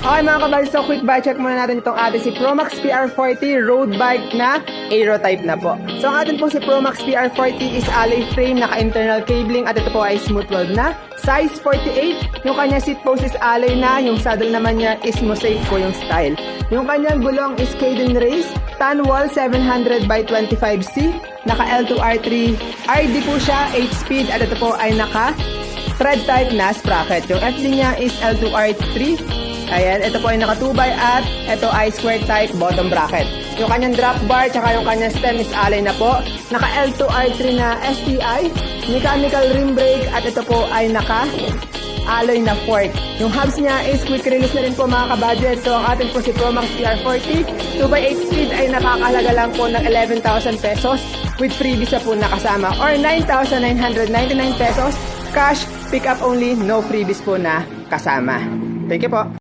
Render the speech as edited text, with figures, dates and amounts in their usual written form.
Okay mga kabal, so quick bike check muna natin itong ating si Promax PR40 road bike na aero type na po. So ang atin po si Promax PR40 is alloy frame, naka-internal cabling at ito po ay smooth weld na. Size 48, yung kanyang seat post is alloy na, yung saddle naman niya is mosaic po yung style. Yung kanyang gulong is Caden Race, tan wall 700 by 25C, naka L2R3, RD po siya, 8 speed at ito po ay naka thread type na sprocket. Yung FD niya is L2R3. Ayan, ito po ay naka 2x at ito ay square type bottom bracket. Yung kanyang drop bar tsaka yung kanyang stem is alloy na po. Naka L2R3 na STI, mechanical rim brake at ito po ay naka alloy na fork. Yung hubs niya is quick release na rin po mga kabudget. So ang atin po si Promax PR40 2x8 speed ay nakakahalaga lang po ng 11,000 pesos with freebies na po nakasama or 9,999 pesos cash, pick up only, no freebies po na kasama. Thank you po.